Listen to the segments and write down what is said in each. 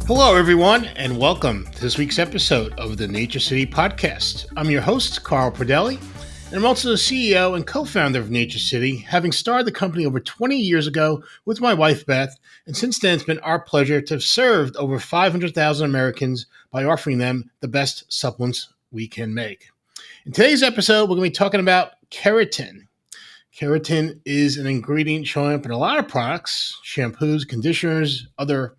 Hello, everyone, and welcome to this week's episode of the NatureCity podcast. I'm your host, Carl Pradelli, and I'm also the CEO and co-founder of NatureCity, having started the company over 20 years ago with my wife, Beth, and since then it's been our pleasure to have served over 500,000 Americans by offering them the best supplements we can make. In today's episode, we're going to be talking about keratin. Keratin is an ingredient showing up in a lot of products, shampoos, conditioners, other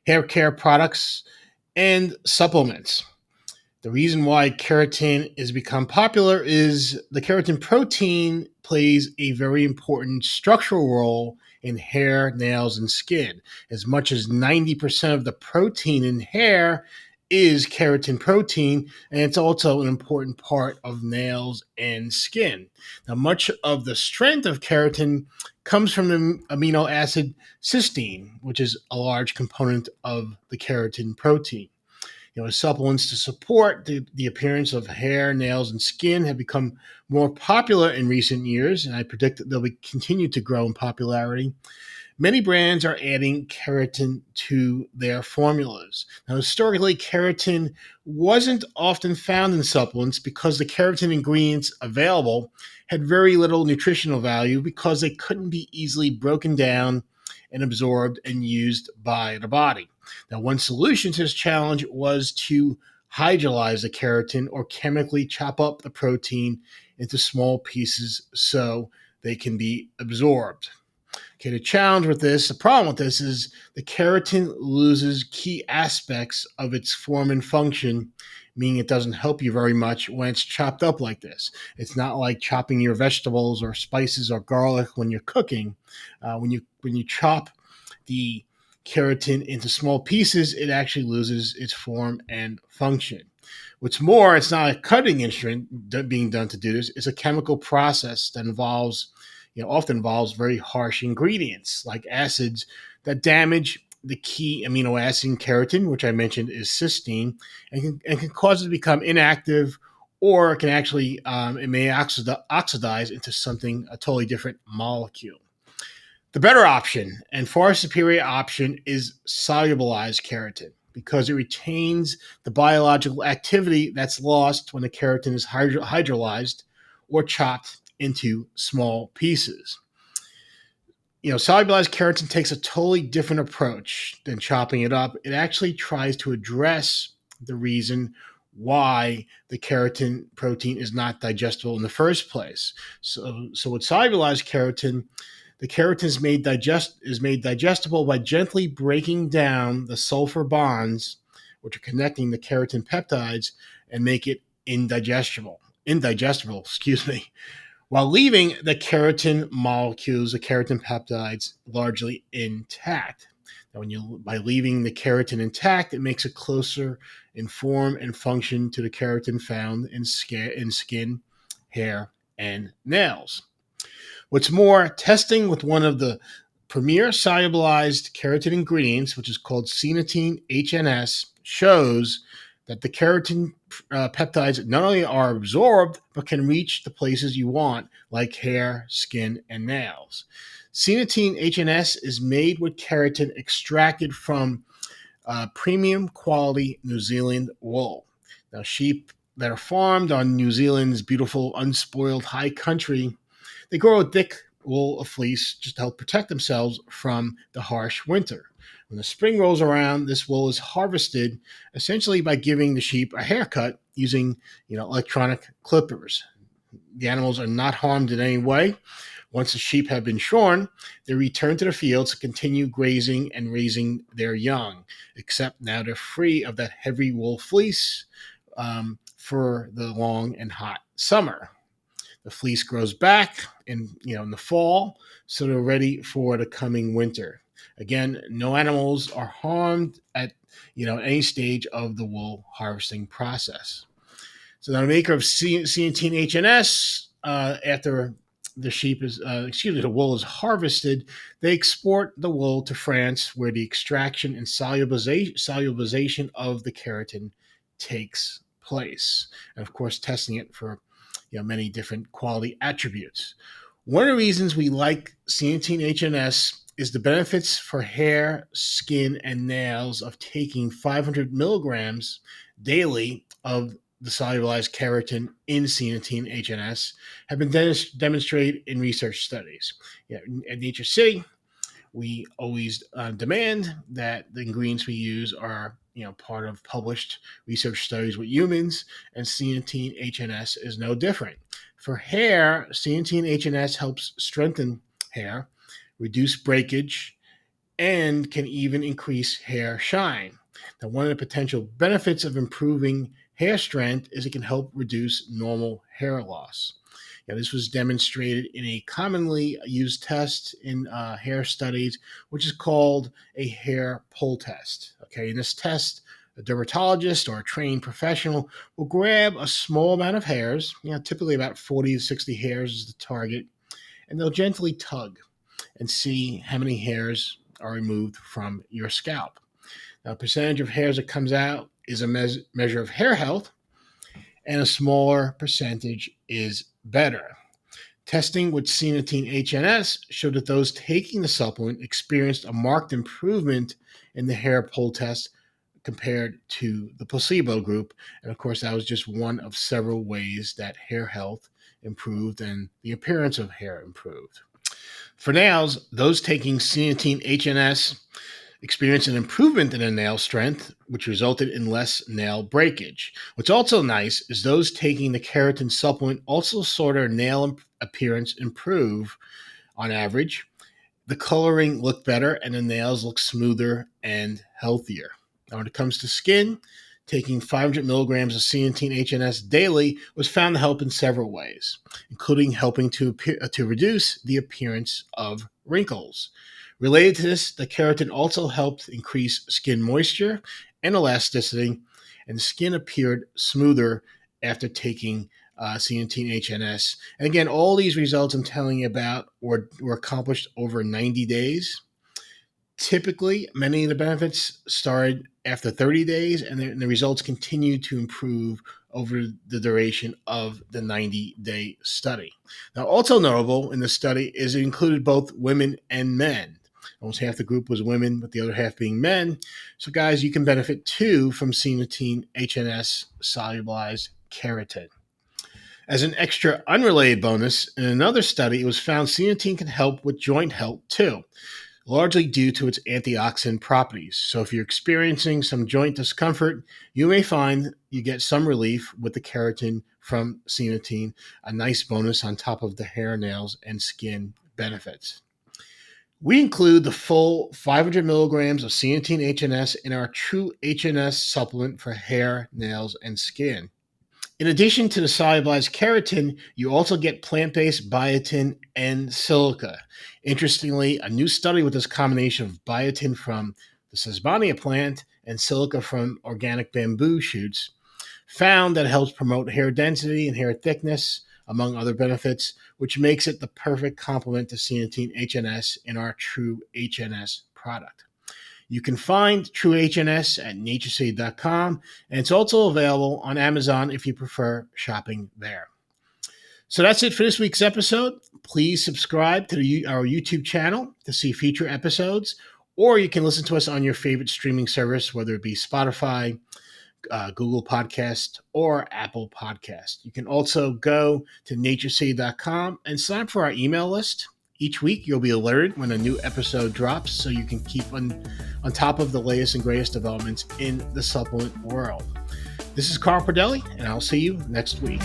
hair care products, and supplements. The reason why keratin has become popular is the keratin protein plays a very important structural role in hair, nails, and skin. As much as 90% of the protein in hair is keratin protein, and it's also an important part of nails and skin. Now, much of the strength of keratin comes from the amino acid cysteine, which is a large component of the keratin protein. Supplements to support the appearance of hair, nails, and skin have become more popular in recent years, and I predict that they'll continue to grow in popularity. Many brands are adding keratin to their formulas. Now, historically, keratin wasn't often found in supplements because the keratin ingredients available had very little nutritional value because they couldn't be easily broken down and absorbed and used by the body. Now, one solution to this challenge was to hydrolyze the keratin or chemically chop up the protein into small pieces so they can be absorbed. Okay, the problem with this is the keratin loses key aspects of its form and function, meaning it doesn't help you very much when it's chopped up like this. It's not like chopping your vegetables or spices or garlic when you're cooking. When you chop the keratin into small pieces, it actually loses its form and function. What's more, it's not a cutting instrument being done to do this. It's a chemical process that often involves very harsh ingredients like acids that damage the key amino acid in keratin, which I mentioned is cysteine, and can cause it to become inactive, or it can actually it may oxidize into a totally different molecule. The better option and far superior option is solubilized keratin because it retains the biological activity that's lost when the keratin is hydrolyzed or chopped into small pieces. Solubilized keratin takes a totally different approach than chopping it up. It actually tries to address the reason why the keratin protein is not digestible in the first place. So with solubilized keratin, the keratin is made digestible by gently breaking down the sulfur bonds, which are connecting the keratin peptides, and make it indigestible, while leaving the keratin molecules, the keratin peptides, largely intact. Now, by leaving the keratin intact, it makes it closer in form and function to the keratin found in skin, hair, and nails. What's more, testing with one of the premier solubilized keratin ingredients, which is called Cynatine HNS, shows that the keratin peptides not only are absorbed, but can reach the places you want, like hair, skin, and nails. Cynatine HNS is made with keratin extracted from premium quality New Zealand wool. Now, sheep that are farmed on New Zealand's beautiful, unspoiled high country, they grow a thick wool of fleece just to help protect themselves from the harsh winter. When the spring rolls around, this wool is harvested essentially by giving the sheep a haircut using electronic clippers. The animals are not harmed in any way. Once the sheep have been shorn, they return to the fields to continue grazing and raising their young, except now they're free of that heavy wool fleece for the long and hot summer. The fleece grows back in the fall, so they're ready for the coming winter. Again, no animals are harmed at any stage of the wool harvesting process. So the maker of Cynatine HNS, after the wool is harvested, they export the wool to France, where the extraction and solubilization of the keratin takes place, and of course, testing it for many different quality attributes. One of the reasons we like Cynatine HNS is the benefits for hair, skin, and nails of taking 500 milligrams daily of the solubilized keratin in Cynatine HNS have been demonstrated in research studies. Yeah, at NatureCity, we always demand that the ingredients we use are part of published research studies with humans, and Cynatine HNS is no different. For hair, Cynatine HNS helps strengthen hair, reduce breakage, and can even increase hair shine. Now, one of the potential benefits of improving hair strength is it can help reduce normal hair loss. This was demonstrated in a commonly used test in hair studies, which is called a hair pull test. Okay, in this test, a dermatologist or a trained professional will grab a small amount of hairs, typically about 40 to 60 hairs is the target, and they'll gently tug and see how many hairs are removed from your scalp. Now, percentage of hairs that comes out is a measure of hair health, and a smaller percentage is better. Testing with Cynatine HNS showed that those taking the supplement experienced a marked improvement in the hair pull test compared to the placebo group. And of course, that was just one of several ways that hair health improved and the appearance of hair improved. For nails, those taking Cynatine HNS experienced an improvement in their nail strength, which resulted in less nail breakage. What's also nice is those taking the keratin supplement also saw their nail appearance improve on average. The coloring looked better and the nails looked smoother and healthier. Now, when it comes to skin, taking 500 milligrams of Cynatine HNS daily was found to help in several ways, including helping to reduce the appearance of wrinkles. Related to this, the keratin also helped increase skin moisture and elasticity, and the skin appeared smoother after taking Cynatine HNS. And again, all these results I'm telling you about were accomplished over 90 days. Typically, many of the benefits started after 30 days, and the results continued to improve over the duration of the 90-day study. Now, also notable in the study is it included both women and men. Almost half the group was women, with the other half being men. So, guys, you can benefit too from Cynatine HNS solubilized keratin. As an extra unrelated bonus, in another study, it was found Cynatine can help with joint health too, largely due to its antioxidant properties. So if you're experiencing some joint discomfort, you may find you get some relief with the keratin from Cynatine, a nice bonus on top of the hair, nails, and skin benefits. We include the full 500 milligrams of Cynatine HNS in our TrueHNS supplement for hair, nails, and skin. In addition to the solubilized keratin, you also get plant-based biotin and silica. Interestingly, a new study with this combination of biotin from the Sesbania plant and silica from organic bamboo shoots found that it helps promote hair density and hair thickness, among other benefits, which makes it the perfect complement to Cynatine HNS in our TrueHNS product. You can find TrueHNS at NatureCity.com, and it's also available on Amazon if you prefer shopping there. So that's it for this week's episode. Please subscribe to our YouTube channel to see future episodes, or you can listen to us on your favorite streaming service, whether it be Spotify, Google Podcast, or Apple Podcast. You can also go to NatureCity.com and sign up for our email list. Each week, you'll be alerted when a new episode drops, so you can keep on top of the latest and greatest developments in the supplement world. This is Carl Pradelli, and I'll see you next week.